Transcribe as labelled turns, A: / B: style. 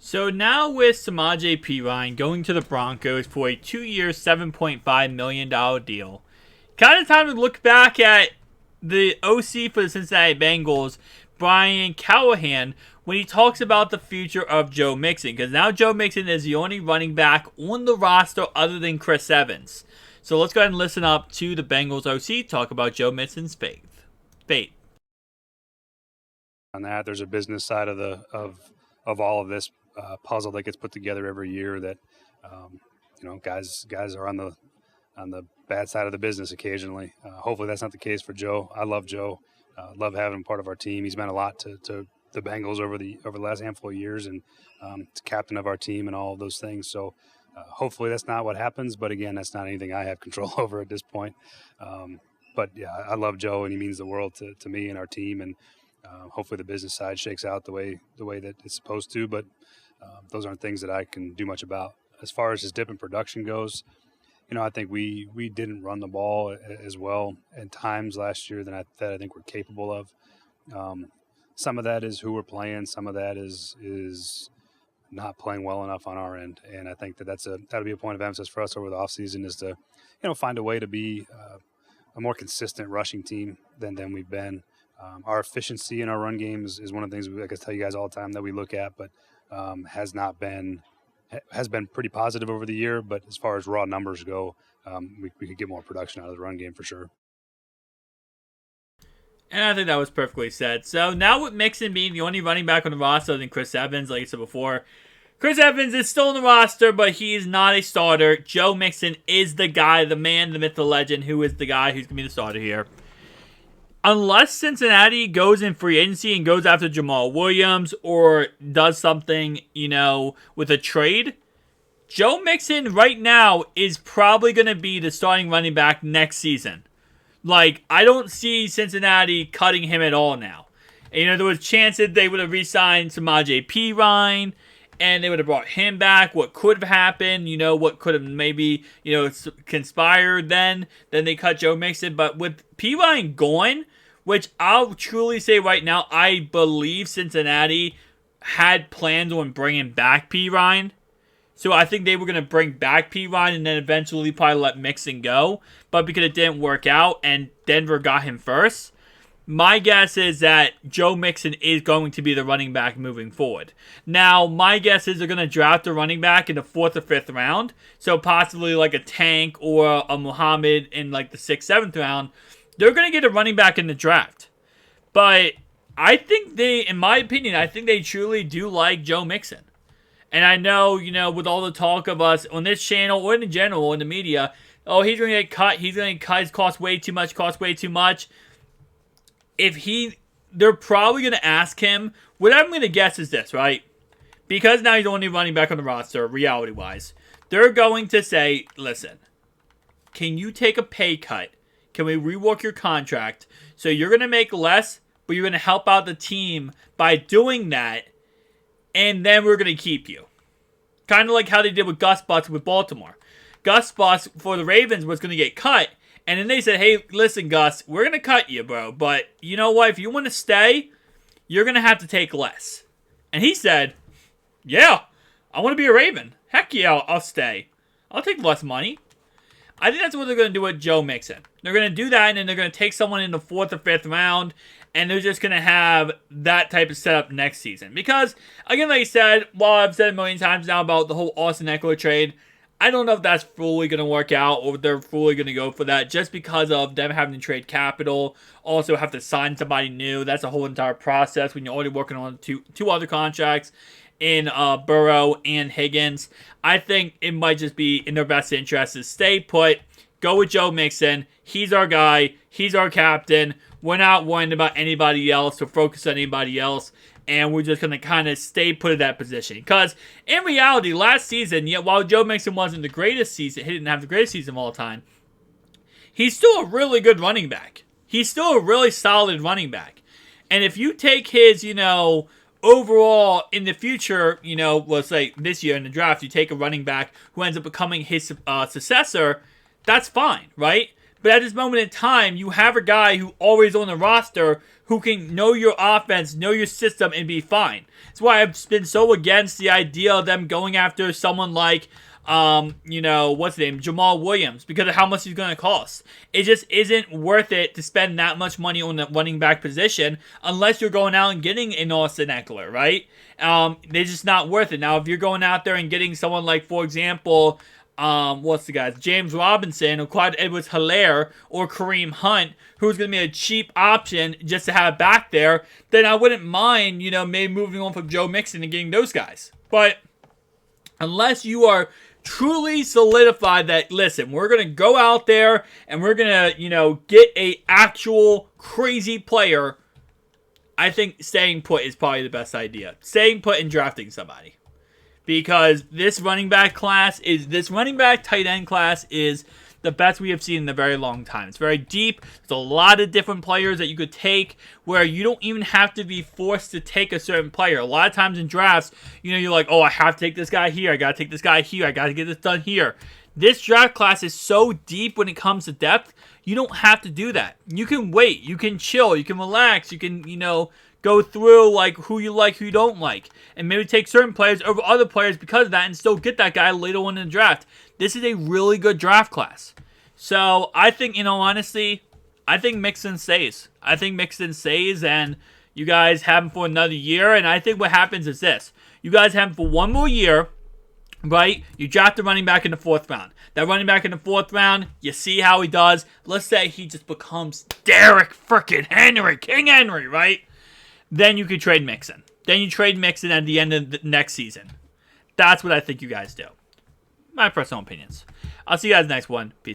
A: So now with Samaje Perine going to the Broncos for a 2-year, $7.5 million deal, kind of time to look back at the OC for the Cincinnati Bengals, Brian Callahan, when he talks about the future of Joe Mixon. Because now Joe Mixon is the only running back on the roster other than Chris Evans. So let's go ahead and listen up to the Bengals OC talk about Joe Mixon's fate.
B: On that, there's a business side of of all of this puzzle that gets put together every year. That guys are on the bad side of the business occasionally. Hopefully, that's not the case for Joe. I love Joe. Love having him part of our team. He's meant a lot to the Bengals over the last handful of years, and it's captain of our team and all of those things. So hopefully that's not what happens. But again, that's not anything I have control over at this point. But yeah, I love Joe, and he means the world to me and our team. And hopefully the business side shakes out the way that it's supposed to. But those aren't things that I can do much about. As far as his dip in production goes, I think we didn't run the ball as well at times last year that I think we're capable of. Some of that is who we're playing. Some of that is not playing well enough on our end. And I think that'll be a point of emphasis for us over the offseason is to, find a way to be a more consistent rushing team than we've been. Our efficiency in our run game is one of the things I can tell you guys all the time that we look at, but has been pretty positive over the year. But as far as raw numbers go, we could get more production out of the run game for sure.
A: And I think that was perfectly said. So now with Mixon being the only running back on the roster than Chris Evans, like I said before, Chris Evans is still on the roster, but he's not a starter. Joe Mixon is the guy, the man, the myth, the legend, who is the guy who's going to be the starter here. Unless Cincinnati goes in free agency and goes after Jamal Williams or does something, with a trade, Joe Mixon right now is probably going to be the starting running back next season. I don't see Cincinnati cutting him at all now. And, there was chances they would have re-signed Samaje Perine, and they would have brought him back. What could have happened, what could have maybe, conspired then they cut Joe Mixon. But with Perine gone, which I'll truly say right now, I believe Cincinnati had plans on bringing back Perine. So I think they were going to bring back Perine and then eventually probably let Mixon go. But because it didn't work out and Denver got him first, my guess is that Joe Mixon is going to be the running back moving forward. Now, my guess is they're going to draft a running back in the 4th or 5th round. So possibly like a Tank or a Muhammad in the 6th, 7th round. They're going to get a running back in the draft. But I think in my opinion, I think they truly do like Joe Mixon. And I know, with all the talk of us on this channel or in general in the media, oh, he's going to get cut. He's going to get cut. It costs way too much. They're probably going to ask him, what I'm going to guess is this, right? Because now he's only running back on the roster, reality-wise. They're going to say, listen, can you take a pay cut? Can we rework your contract? So you're going to make less, but you're going to help out the team by doing that. And then we're going to keep you. Kind of like how they did with Gus Bus with Baltimore. Gus Bus for the Ravens was going to get cut. And then they said, hey, listen, Gus, we're going to cut you, bro. But you know what? If you want to stay, you're going to have to take less. And he said, yeah, I want to be a Raven. Heck yeah, I'll stay. I'll take less money. I think that's what they're going to do with Joe Mixon. They're going to do that, and then they're going to take someone in the 4th or 5th round, and they're just going to have that type of setup next season. Because, again, like I said, while I've said a million times now about the whole Austin Eckler trade, I don't know if that's fully going to work out or if they're fully going to go for that just because of them having to trade capital, also have to sign somebody new. That's a whole entire process when you're already working on two other contracts in Burrow and Higgins. I think it might just be in their best interest to stay put, go with Joe Mixon. He's our guy. He's our captain. We're not worrying about anybody else or focus on anybody else. And we're just going to kind of stay put in that position. Because in reality, last season, while Joe Mixon wasn't the greatest season, he didn't have the greatest season of all time, he's still a really good running back. He's still a really solid running back. And if you take his, overall in the future, let's say this year in the draft, you take a running back who ends up becoming his successor, that's fine, right? But at this moment in time, you have a guy who always on the roster who can know your offense, know your system, and be fine. That's why I've been so against the idea of them going after someone like, what's his name, Jamal Williams, because of how much he's going to cost. It just isn't worth it to spend that much money on the running back position unless you're going out and getting an Austin Eckler, right? They're just not worth it. Now, if you're going out there and getting someone like, for example, James Robinson or Clyde Edwards-Helaire or Kareem Hunt, who's going to be a cheap option just to have back there, then I wouldn't mind, maybe moving on from Joe Mixon and getting those guys. But unless you are truly solidified that, listen, we're going to go out there and we're going to, get a actual crazy player, I think staying put is probably the best idea. Staying put and drafting somebody. Because this running back tight end class is the best we have seen in a very long time. It's very deep. There's a lot of different players that you could take where you don't even have to be forced to take a certain player. A lot of times in drafts, you're like, oh, I have to take this guy here. I got to take this guy here. I got to get this done here. This draft class is so deep when it comes to depth, you don't have to do that. You can wait. You can chill. You can relax. You can, go through who you like, who you don't like, and maybe take certain players over other players because of that and still get that guy later on in the draft. This is a really good draft class. So I think, honestly, I think Mixon stays. And you guys have him for another year, and I think what happens is this. You guys have him for one more year, right? You draft the running back in the 4th round. That running back in the 4th round, you see how he does. Let's say he just becomes Derrick freaking Henry, King Henry, right? Then you could trade Mixon. Then you trade Mixon at the end of the next season. That's what I think you guys do. My personal opinions. I'll see you guys next one. Peace.